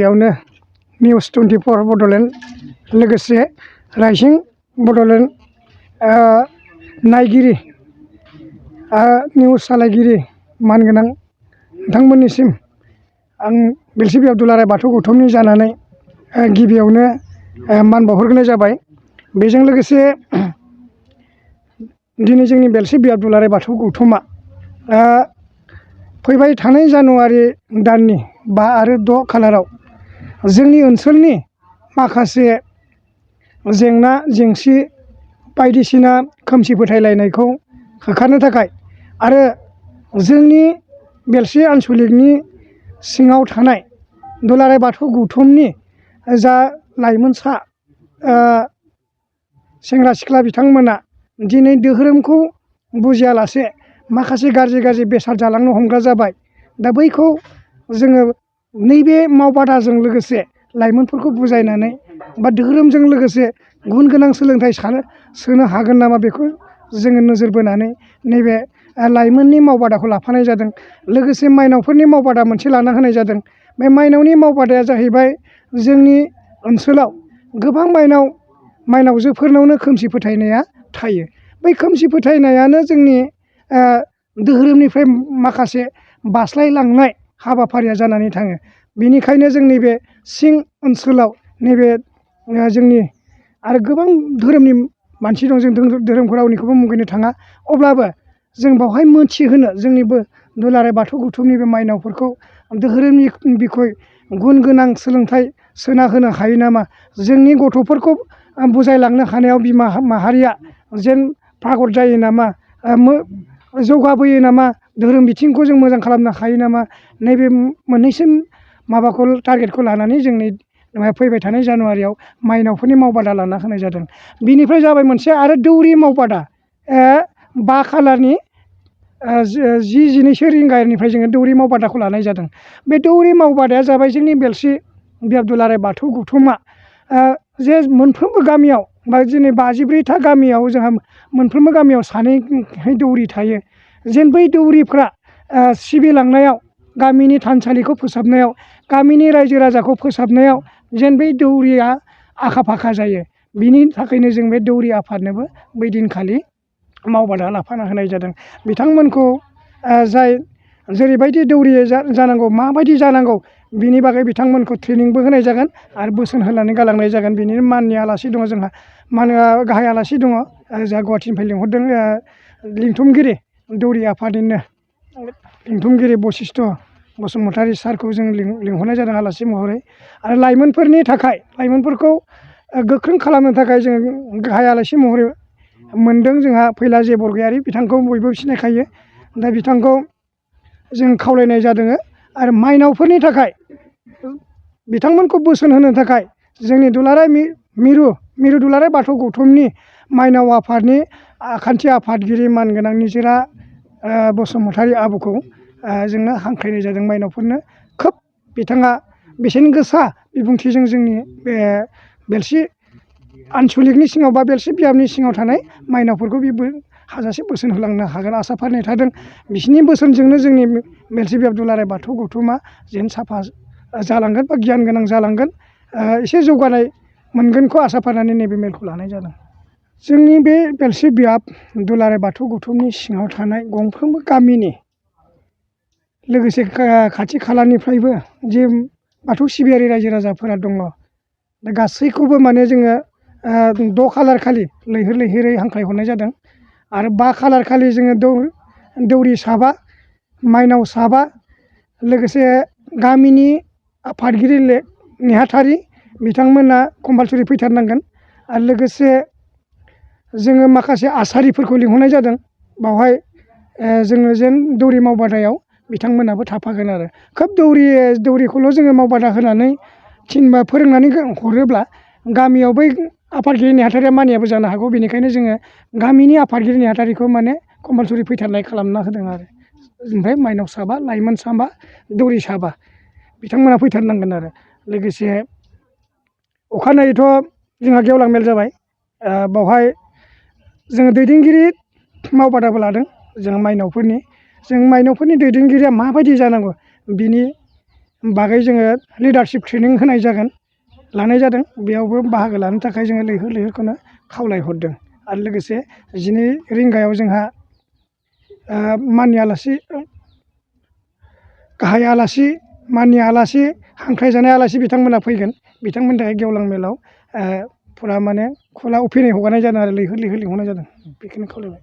गिबियावनो निउस 24 बड'लेण्ड लोगोसे राइजिं बड'लेण्ड नायगिरि निउस सालायगिरि मानगोनां नोंथांमोननिसिम आं बेलसिबि दुलाराय बाथौ गौथुमनि जानानै गिबियावनो मान बावहरग्रोनाय जाबाय। बेजों लोगोसे दिनै जोंनि बेलसिबि दुलाराय बाथौ गौथुमा फैबाय थानाय जानुवारि दाननि 5 आरो 6 खालाराव जोंनि ओनसोलनि माखासे जेंना जेंसि बायदिसिना खोमसि फोथायलायनायखौ होखारनो थाखाय आरो जोंनि बेलसि आनसलिकनि सिङाव थानाय दुलाराय बाथौ गौथुमनि जा लाइमोनसा सेंग्रा सिख्ला बिथांमोना दिनै धोरोमखौ बुजियालासे माखासे गाज्रि बेसाद जालांनो हमग्रा जाबाय। दा बैखौ जोङो नैबे मावबादाजों लोगोसे लाइमोनफोरखौ बुजायनानै बा धोरोमजों लोगोसे गुन गोनां सोलोंथाइ सोनो हागोन नामा बेखौ जोङो नोजोर बोनानै नैबे लाइमोननि मावबादाखौ लाफानाय जादों। लोगोसे माइनावफोरनि मावबादा मोनसे लाना होनाय जादों। बे माइनावनि मावबादाया जाहैबाय जोंनि ओनसोलाव गोबां माइनावजोफोरनावनो खोमसि फोथायनाया थायो। बै खोमसि फोथायनायानो जोंनि धोरोमनिफ्राय माखासे बास्लायलांनाय हाबाफारिया जानानै थाङो। बेनिखायनो जोंनि बे सिं ओनसोलाव नैबे जोंनि आरो गोबां धोरोमनि मानसि दं। जों धोरोमखौ रावनिखौबो मुगैनो थाङा। अब्लाबो जों बावहाय मोनथिहोनो जोंनिबो दुलाराय बाथौ गौथुमनि बे माइनावफोरखौ धोरोमनि बिखय गुन गोनां सोलोंथाइ सोना होनो हायो नामा, जोंनि गथ'फोरखौ बुजायलांनो हानायाव बिमा माहारिया जेन पागल जायो नामा, जौगाबोयो नामा, धोरोम बिथिंखौ जों मोजां खालामनो हायो नामा, नैबे मोननैसो माबाखौ टारगेटखौ लानानै जोंनि फैबाय थानाय जानुवारियाव माइनावफोरनि मावबादा लाना होनाय जादों। बिनिफ्राय जाबाय मोनसे आरो दौरि मावबादा 5 खालारनि 10-12 रिंगानिफ्राय जोङो दौरि मावबादाखौ लानाय जादों। बे दौरि मावबादाया जाबाय जोंनि बेलसि दुलाराय बाथौ गौथुमा जे मोनफ्रोमबो गामियाव बा दिनै 54था गामियाव जोंहा मोनफ्रोमबो गामियाव सानै दौरि थायो। जेन बै दौरिफ्रा सिबिलांनायाव, गामिनि थानसालिखौ फोसाबनायाव, गामिनि रायजो राजाखौ फोसाबनायाव जेन बै दौरिया आखा फाखा जायो। बिनि थाखायनो जों बे दौरि आफादनोबो बै दिनखालि मावबादा लाफाना होनाय जादों। बिथांमोनखौ जेरैबायदि दौरि जानांगौ, माबायदि जानांगौ, बिनि बागै बिथांमोनखौ ट्रेनिंबो होनाय जागोन आरो बोसोन होनानै गालांनाय जागोन। बिनिनो माननि आलासि दङ जोंहा, गाहाय आलासि दङ जोंहा गुवाहाटिनिफ्राय लिंहरदों लिंथुमगिरि दौरि आफादनिनो लिंथुमगिरि बसिष्ठ बसुमतारी सारखौ जों लिंहरनाय जादों आलासि महरै। आरो लाइमोनफोरखौ गोख्रों खालामनो थाखाय जों गाहाय आलासि महरै मोनदों जोंहा फैलाजे बरगयारि, बिथांखौ बयबो सिनायखायो। दा बिथांखौ जों खावलायनाय जादों। आरो माइनावफोरनि थाखाय बिथांमोनखौ बोसोन होनो थाखाय जोंनि दुलाराय मिरु दुलाराय बाथौ गौथुमनि माइनाव आफादनि आखान्थि आफादगिरि मानगोनां निजोरा बसुमतारी आब'खौ जोंनो हांख्रायनाय जादों। माइनावफोरनो खोब बिथाङा बेसेन गोसा बिबुंथिजों जोंनि बे बेलसि आनसलिकनि सिङाव बा बेलसि बियाबनि सिङाव थानाय माइनावफोरखौ बेबो हाजासे बोसोन होलांनो हागोन आसा फारिनाय थादों। बिसोरनि बोसोनजोंनो जोंनि बेलसि बियाब दुलाराय बाथौ गौथुमा जेन साफा जालांगोन बा गियान गोनां जालांगोन, एसे जौगानाय मोनगोनखौ आसा फारिनानै नैबे मेलखौ लानाय जादों। जोंनि बे बेलसि बियाब दुलाराय बाथौ गौथुमनि सिङाव थानाय गंफ्रोमबो गामिनि लोगोसे खाथि खालानिफ्रायबो जे बाथौ सिबियारि रायजो राजाफोरा दङ, दा गासैखौबो माने जोङो 6 खालार खालि लैहोरै हांख्रायहरनाय जादों। आरो 5 खालार खालि जोङो दौरि साबा, माइनाव साबा, लोगोसे गामिनि आफादगिरि नेहाथारि बिथांमोना कम्पालसरि फैथारनांगोन। आरो लोगोसे जोङो माखासे आसारिफोरखौ लिंहरनाय जादों। बावहाय जोङो जेन दौरि मावबादायाव बिथांमोनाबो थाफागोन। आरो खोब दौरिखौल' जोङो मावबादा होनानै फोरोंनानै हरोब्ला गामियाव बै आफादगिरि नेहाथारिया मानियाबो जानो हागौ। बेनिखायनो जोङो गामिनि आफादगिरि नेहाथारिखौ माने कम्पालसरि फैथारनाय खालामना होदों। आरो ओमफ्राय माइनाव साबा, लाइमोन साबा, दौरि साबा बिथांमोना फैथारनांगोन। आरो लोगोसे अखानायैथ' जोंहा गेवलां मेल जाबाय। बावहाय जोङो दैदेनगिरि मावबादाबो लादों। जों माइनावफोरनि दैदेनगिरिया माबायदि जानांगौ, बिनि बागै जोङो लिडारशिप ट्रेनिं होनाय जागोन लानाय जादों बेयावबो बाहागो लानो थाखाय जोङो लैहोर लैहोरखौनो खावलायहरदों आरो लोगोसे 12 रिंगायाव जोंहा माननि आलासि गाहाय आलासि माननि आलासि हांख्रायजानाय आलासि बिथांमोना फैगोन बिथांमोननि थाखाय गेवलां मेलाव फुरा माने खुला अपेनै हगारनाय जादों आरो लैहोर लैहोर लिंहरनाय जादों बेखौनो खावलायबाय।